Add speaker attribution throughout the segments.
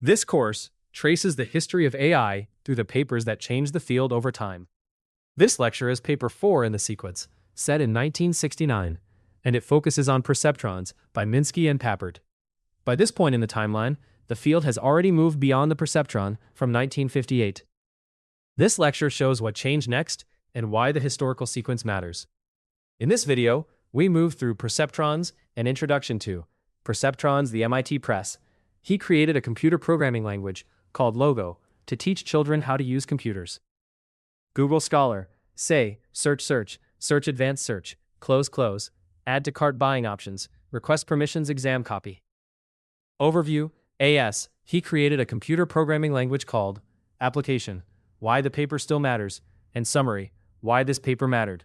Speaker 1: This course traces the history of AI through the papers that changed the field over time. This lecture is paper 4 in the sequence, set in 1969, and it focuses on perceptrons by Minsky and Papert. By this point in the timeline, the field has already moved beyond the perceptron from 1958. This lecture shows what changed next and why the historical sequence matters. In this video, we move through perceptrons and introduction to perceptrons. The MIT Press. He created a computer programming language called Logo to teach children how to use computers. Google Scholar. Say, search, advanced search, close, add to cart buying options, request permissions exam copy. Overview. AS. He created a computer programming language called Application. Why the paper still matters, and Summary. Why this paper mattered.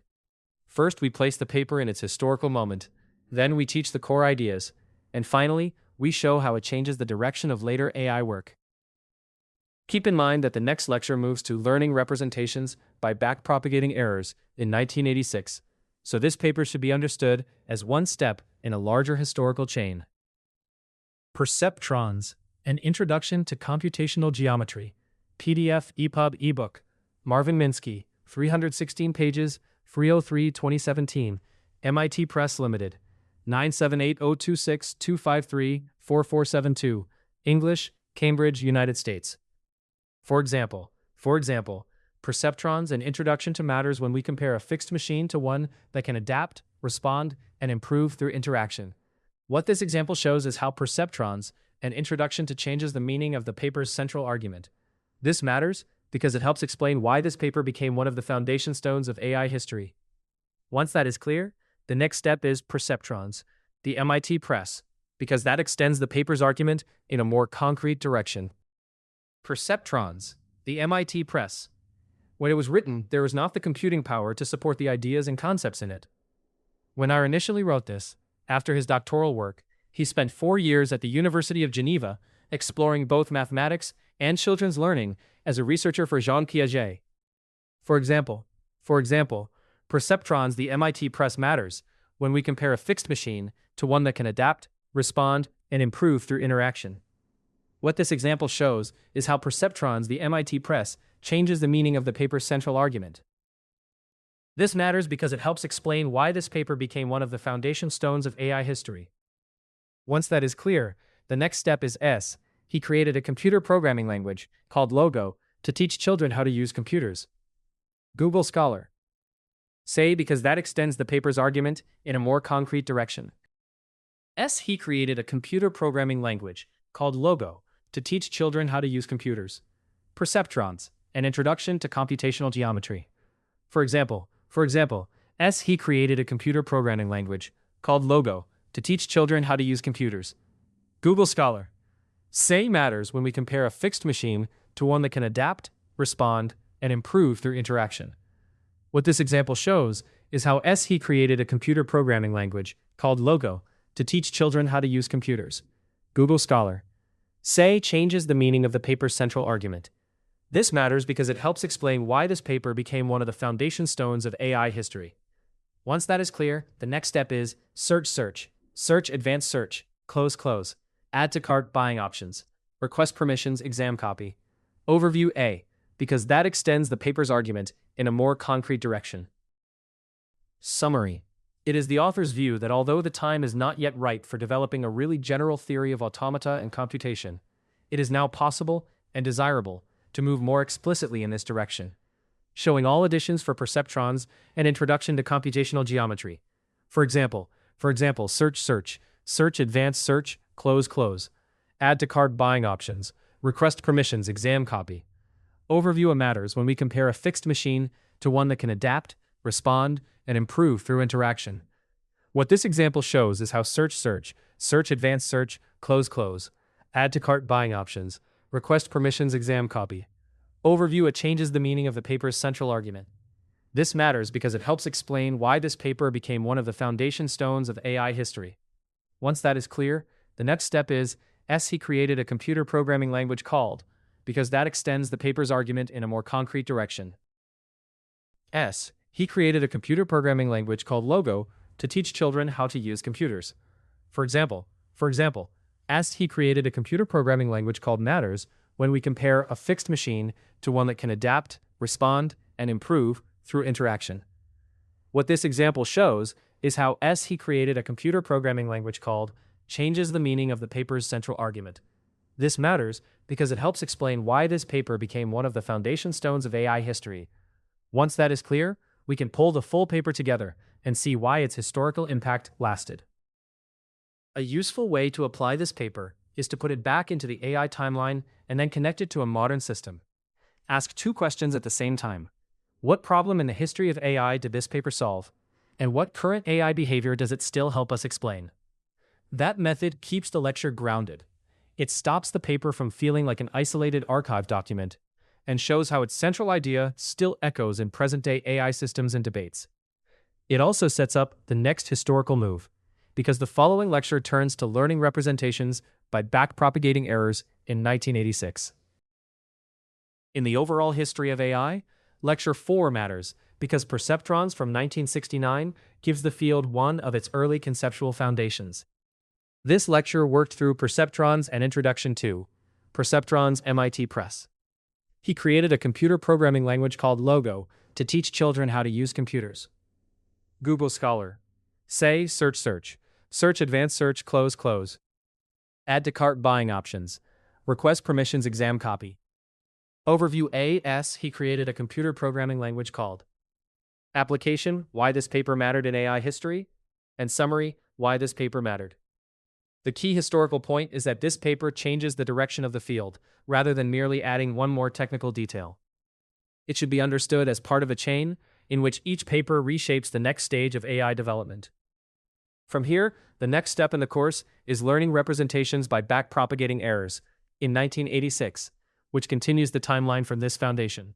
Speaker 1: First, we place the paper in its historical moment. Then we teach the core ideas. And finally, we show how it changes the direction of later AI work. Keep in mind that the next lecture moves to learning representations by backpropagating errors in 1986, so this paper should be understood as one step in a larger historical chain. Perceptrons, An Introduction to Computational Geometry. PDF, EPUB, ebook. Marvin Minsky, 316 pages, 303-2017, MIT Press Limited, 978-026-253-4472, English, Cambridge, United States. For example, perceptrons, an introduction to matters when we compare a fixed machine to one that can adapt, respond, and improve through interaction. What this example shows is how perceptrons, an introduction to changes the meaning of the paper's central argument. This matters because it helps explain why this paper became one of the foundation stones of AI history. Once that is clear, the next step is perceptrons, the MIT Press, because that extends the paper's argument in a more concrete direction. Perceptrons, the MIT Press. When it was written, there was not the computing power to support the ideas and concepts in it. When I initially wrote this, after his doctoral work, he spent 4 years at the University of Geneva exploring both mathematics and children's learning as a researcher for Jean Piaget. For example, perceptrons, the MIT Press matters when we compare a fixed machine to one that can adapt, respond, and improve through interaction. What this example shows is how perceptrons, the MIT Press, changes the meaning of the paper's central argument. This matters because it helps explain why this paper became one of the foundation stones of AI history. Once that is clear, the next step is S. He created a computer programming language called Logo to teach children how to use computers. Google Scholar. Say, because that extends the paper's argument in a more concrete direction. S. He created a computer programming language called Logo to teach children how to use computers. Perceptrons, an introduction to computational geometry. For example, S. He created a computer programming language called Logo to teach children how to use computers. Google Scholar. Say matters when we compare a fixed machine to one that can adapt, respond, and improve through interaction. What this example shows is how S. He created a computer programming language called Logo to teach children how to use computers. Google Scholar. Say changes the meaning of the paper's central argument. This matters because it helps explain why this paper became one of the foundation stones of AI history. Once that is clear, the next step is search, advanced search, close, add to cart buying options, request permissions exam copy. Overview A, because that extends the paper's argument in a more concrete direction. Summary. It is the author's view that although the time is not yet right for developing a really general theory of automata and computation, it is now possible and desirable to move more explicitly in this direction, showing all additions for perceptrons and introduction to computational geometry. For example, search, advanced search, close, add to cart buying options, request permissions exam copy. Overview matters when we compare a fixed machine to one that can adapt, respond, and improve through interaction. What this example shows is how search, advanced search, close, add to cart buying options, request permissions exam copy. Overview changes the meaning of the paper's central argument. This matters because it helps explain why this paper became one of the foundation stones of AI history. Once that is clear, the next step is S. He created a computer programming language called, because that extends the paper's argument in a more concrete direction. S. He created a computer programming language called Logo to teach children how to use computers. For example, S. He created a computer programming language called matters when we compare a fixed machine to one that can adapt, respond, and improve through interaction. What this example shows is how S. He created a computer programming language called changes the meaning of the paper's central argument. This matters because it helps explain why this paper became one of the foundation stones of AI history. Once that is clear, we can pull the full paper together and see why its historical impact lasted. A useful way to apply this paper is to put it back into the AI timeline and then connect it to a modern system. Ask two questions at the same time. What problem in the history of AI did this paper solve? And what current AI behavior does it still help us explain? That method keeps the lecture grounded. It stops the paper from feeling like an isolated archive document and shows how its central idea still echoes in present-day AI systems and debates. It also sets up the next historical move, because the following lecture turns to learning representations by backpropagating errors in 1986. In the overall history of AI, Lecture 4 matters because perceptrons from 1969 gives the field one of its early conceptual foundations. This lecture worked through perceptrons and introduction to perceptrons MIT Press. He created a computer programming language called Logo to teach children how to use computers. Google Scholar. Say, search, search. Search, advanced search, close, close. Add to cart buying options. Request permissions, exam copy. Overview A.S. He created a computer programming language called Application, why this paper mattered in AI history, and Summary, why this paper mattered. The key historical point is that this paper changes the direction of the field, rather than merely adding one more technical detail. It should be understood as part of a chain in which each paper reshapes the next stage of AI development. From here, the next step in the course is learning representations by backpropagating errors in 1986, which continues the timeline from this foundation.